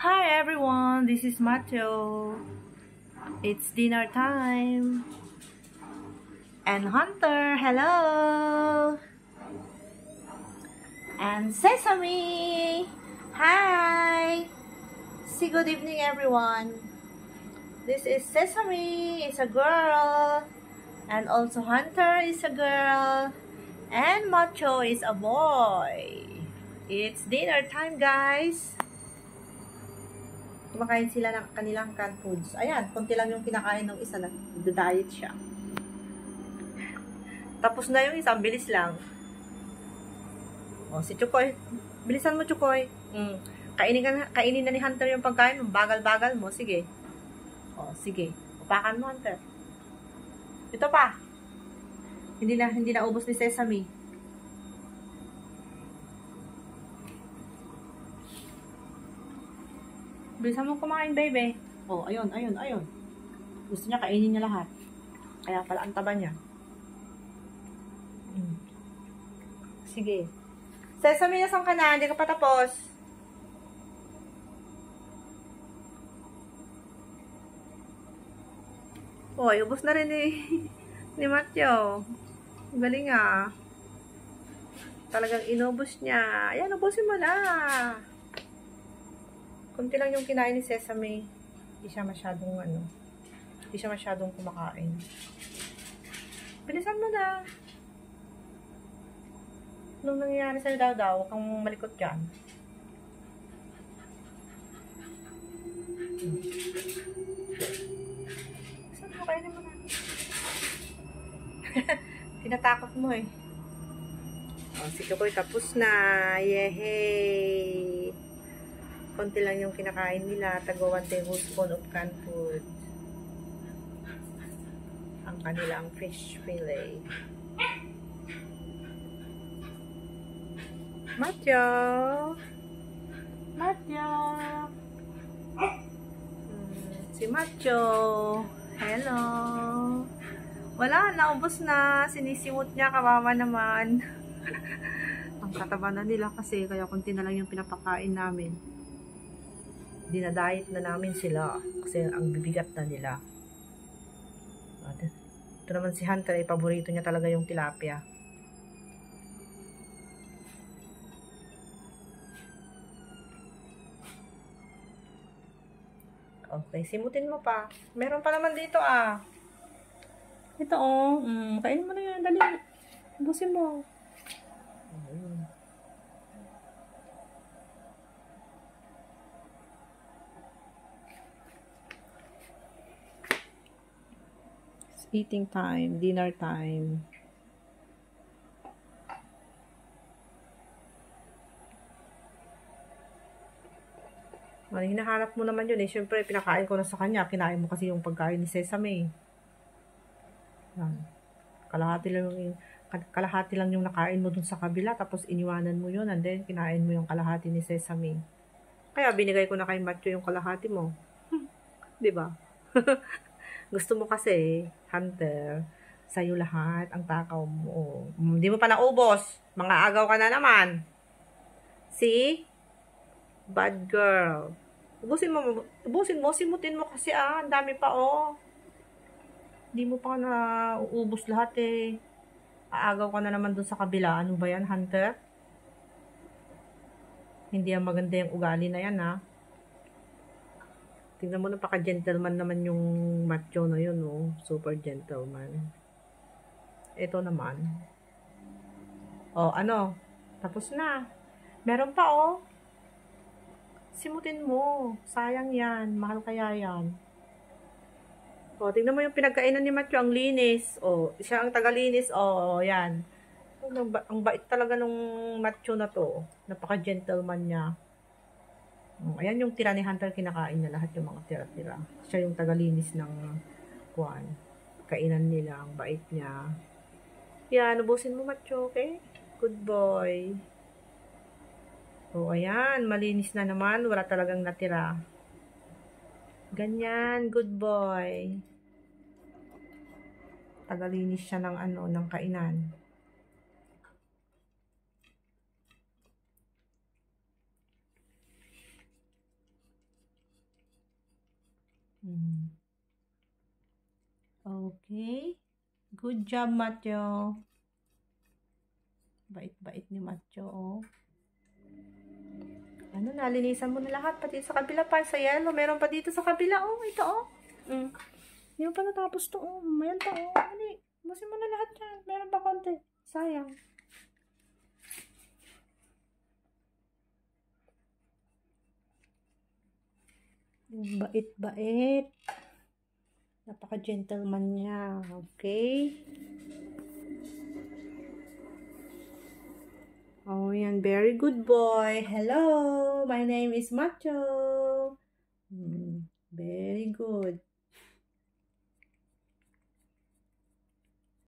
Hi everyone, this is Matthew. It's dinner time. And Hunter, hello. And Sesame, hi. Say good evening everyone. This is Sesame, it's a girl. And also Hunter is a girl. And Macho is a boy. It's dinner time, guys. Kumakain sila ng kanilang canned foods. Ayan, konti lang yung kinakain ng isa, nag-diet siya. Tapos na yung isa, bilis lang. O, si Chukoy. Bilisan mo, Chukoy. Kainin na ni Hunter yung pagkain mo. Bagal-bagal mo. Sige. O, sige. Upakan mo, Hunter. Ito pa. Hindi na ubos ni Sesame. Bilisan mo kumain, baby. Oh, ayun. Gusto niya kainin niya lahat. Kaya pala ang taba niya. Sige. Sesame, nasan ka na? Hindi ka pa tapos. Oh, ubos na rin ni Matthew. Galing ah. Talagang inubos niya. Ayan, ubusin mo na. Kunti lang yung kinain ni Sesame. Hindi siya masyadong kumakain. Bilisan mo na. Nung nangyayari sa'yo daw, huwag kang malikot dyan. Saan mo? Kainin mo na. Tinatakot mo eh. O, si Chokoy tapos na. Yehey! Konti lang yung kinakain nila. Tago 1 tablespoon of canned food. Ang kanilang fish fillet. Matthew! Si Matthew! Hello! Wala, naubos na. Sinisimot niya, kawawa naman. Ang kataba na nila kasi, kaya konti na lang yung pinapakain namin. Dinadiet na namin sila kasi ang bibigat na nila. Ito naman si Hunter, ay paborito niya talaga yung tilapia. Okay, simutin mo pa. Meron pa naman dito ah. Ito oh. Kainin mo na yan. Dali. Ubusin mo. It's eating time. Dinner time. Hinahanap mo naman yun eh. Siyempre, pinakain ko na sa kanya. Kinain mo kasi yung pagkain ni Sesame. Yan. Kalahati lang yung nakain mo dun sa kabila. Tapos iniwanan mo yun. And then, kinain mo yung kalahati ni Sesame. Kaya binigay ko na kay Matthew yung kalahati mo. Diba? Gusto mo kasi, Hunter, sa'yo lahat ang takaw mo. Hindi mo pa naubos. Mga agaw ka na naman. See? Bad girl. Ubusin mo, simutin mo kasi ang dami pa oh. Hindi mo pa na uubos lahat eh. Aagaw ka na naman dun sa kabila. Ano ba yan, Hunter? Hindi yan maganda yung ugali na yan ha. Tingnan mo, napaka-gentleman naman yung Macho na yun oh. Super gentleman. Ito naman. Oh, ano? Tapos na. Meron pa oh. Simutin mo. Sayang yan. Mahal kaya yan. O, tingnan mo yung pinagkainan ni Matthew. Ang linis. O, siya ang tagalinis. O, yan. Ang bait talaga nung Matthew na to. Napaka-gentleman niya. O, ayan yung tira ni Hunter. Kinakain na lahat yung mga tira-tira. Siya yung tagalinis ng kainan nila. Ang bait niya. Yan, ubusin mo Matthew, okay? Good boy. O, ayan, malinis na naman. Wala talagang natira. Ganyan, good boy. Tagalinis siya ng kainan. Okay? Good job, Matyo. Bait-bait ni Matyo, oh. Ano, nalinisan mo na lahat, pati sa kabila pa, sa yellow. Meron pa dito sa kabila, oh. Ito, oh. Hindi mo pa natapos to, oh. Mayan to, oh. Hali, busin mo na lahat yan. Meron pa konti. Sayang. Bait-bait. Napaka-gentleman niya. Okay? Oh, yan. Very good boy. Hello, my name is Macho. Very good.